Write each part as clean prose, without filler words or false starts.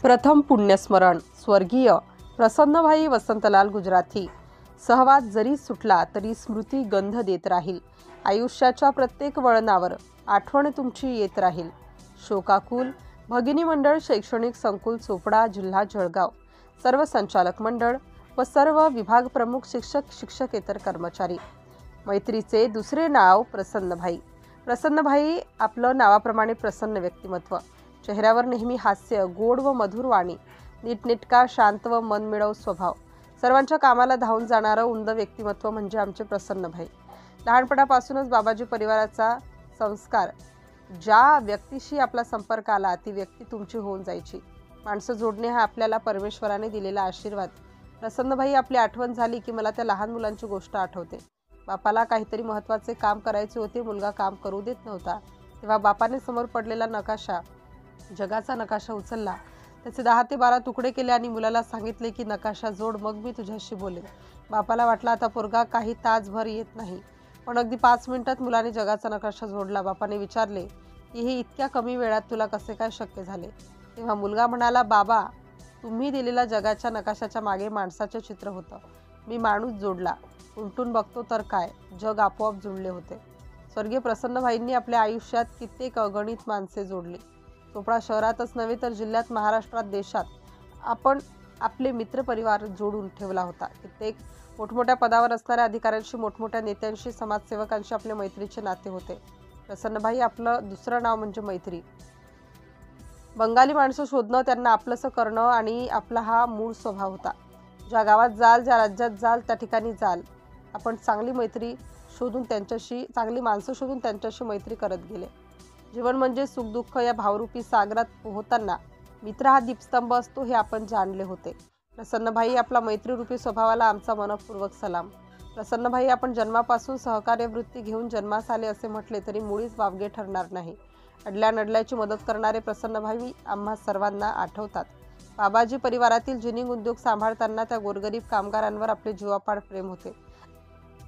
प्रथम पुण्यस्मरण स्वर्गीय प्रसन्नभाई वसंतलाल गुजराथी। सहवास जरी सुटला तरी स्मृती गंध देत राहील। आयुष्याच्या प्रत्येक वळणावर आठवण तुमची येत राहील। शोकाकुल भगिनी मंडळ शैक्षणिक संकुल चोपडा जिल्हा जळगाव, सर्व संचालक मंडळ व सर्व विभाग प्रमुख शिक्षक शिक्षकेतर कर्मचारी। मैत्रीचे दुसरे नाव प्रसन्नभाई। प्रसन्नभाई आपलं नावाप्रमाणे प्रसन्न व्यक्तिमत्व, चेहऱ्यावर नेहमी हास्य, गोड व मधुर वाणी, नीटनेटका शांत व मनमिळाऊ स्वभाव, सर्वांच्या कामाला धावून जाणारं उमदं व्यक्तिमत्व म्हणजे आमचे प्रसन्नभाई। लहानपणापासूनच बाबाजी परिवाराचा संस्कार, ज्या व्यक्तीशी आपला संपर्क आला ती व्यक्ती तुमची होऊन जायची। माणसं जोडणे हा आपल्याला परमेश्वराने दिलेला आशीर्वाद। प्रसन्नभाई आपली आठवण झाली की मला त्या लहान मुलांची गोष्ट आठवते। बापाला काहीतरी महत्त्वाचे काम करायचे होते, मुलगा काम करू देत नव्हता, तेव्हा बापाने समोर पडलेला नकाशा, जगाचा नकाशा उचलला, त्याचे 10 ते 12 तुकडे केले आणि मुलाला सांगितले की नकाशा जोड, मग मी तुझ्याशी बोलेन। बापाला वाटलं आता पोरगा काही तासभर येत नाही, पण अगदी 5 मिनिटात मुलाने जगाचा नकाशा जोडला। बापाने विचारले की हे इतक्या कमी वेळात तुला कसे काय शक्य झाले? तेव्हा मुलगा म्हणाला, बाबा, तुम्ही दिलेल्या जगाच्या नकाशाच्या मागे माणसाचे चित्र होतं, मी माणूस जोडला, उलटून बघतो तर काय, जग आपोआप जुळले होते। स्वर्गीय प्रसन्नभाईंनी आपल्या आयुष्यात कित्येक अगणित माणसे जोडली। चोपडा शहरातच नव्हे तर जिल्ह्यात, महाराष्ट्रात, देशात आपण आपले मित्रपरिवार जोडून ठेवला होता। कित्येक मोठमोठ्या पदावर असणाऱ्या अधिकाऱ्यांशी, मोठमोठ्या नेत्यांशी, समाजसेवकांशी आपले मैत्रीचे नाते होते। प्रसन्नभाई आपलं दुसरं नाव म्हणजे मैत्री। बंगाली माणसं शोधणं, त्यांना आपलंसं करणं आणि आपला हा मूळ स्वभाव होता। ज्या गावात जाल, ज्या राज्यात जाल, त्या ठिकाणी जाल, आपण चांगली माणसं शोधून त्यांच्याशी मैत्री करत गेले। जीवन म्हणजे सुखदुःख या भावरूपी सागरात पोहताना मित्र हा दीपस्तंभ असतो हे आपण जाणले होते। प्रसन्नभाई आपला मैत्रीरूपी स्वभावाला आमचा मनपूर्वक सलाम। प्रसन्नभाई आपण जन्मापासून सहकार्य वृत्ती घेऊन जन्मास आले असे म्हटले तरी मुळीच वावगे ठरणार नाही। अडल्या नडल्याची मदत करणारे प्रसन्नभाई आम्हा सर्वांना आठवतात। बाबाजी परिवारातील जिनिंग उद्योग सांभाळताना त्या गोरगरीब कामगारांवर आपले जीवापाड प्रेम होते।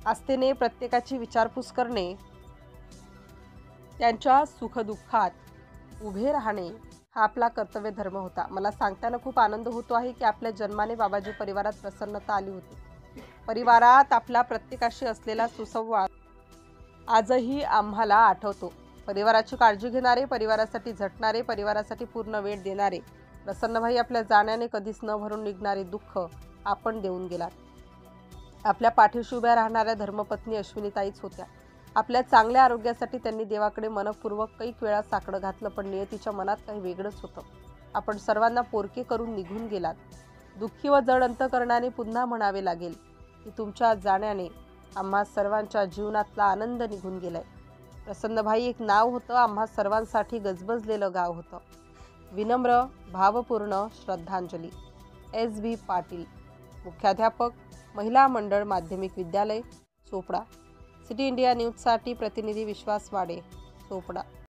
आस्थेने प्रत्येकाची विचारपूस करणे, त्यांच्या सुखदुःखात उभे राहणे हा आपला कर्तव्य धर्म होता। मला सांगताना खूप आनंद होतो आहे की आपल्या जन्माने बाबाजी परिवारात प्रसन्नता आली होती। परिवारात आपला प्रत्येकाशी असलेला सुसंवाद आजही आम्हाला आठवतो। परिवाराची काळजी घेणारे, परिवारासाठी झटणारे, परिवारासाठी पूर्ण वेळ देणारे प्रसन्नभाई आपल्या जाण्याने कधीच न भरून निघणारे दुःख आपण देऊन गेलात। आपल्या पाठीशी उभ्या राहणाऱ्या धर्मपत्नी अश्विनीताईच होत्या। आपल्या चांगल्या आरोग्यासाठी त्यांनी देवाकडे मनपूर्वक कैक वेळा साकडं घातलं, पण नियतीच्या मनात काही वेगळंच होतं। आपण सर्वांना पोरके करून निघून गेलात। दुःखी व जड अंतकरणाने पुन्हा म्हणावे लागेल की तुमच्या जाण्याने आम्हा सर्वांच्या जीवनातला आनंद निघून गेलाय। प्रसन्नभाई एक नाव होतं, आम्हा सर्वांसाठी गजबजलेलं गाव होतं। विनम्र भावपूर्ण श्रद्धांजली। S.V. पाटील, मुख्याध्यापक, महिला मंडळ माध्यमिक विद्यालय, चोपडा। सिटी इंडिया न्यूजसाठी प्रतिनिधी विश्वास वाडे, चोपडा।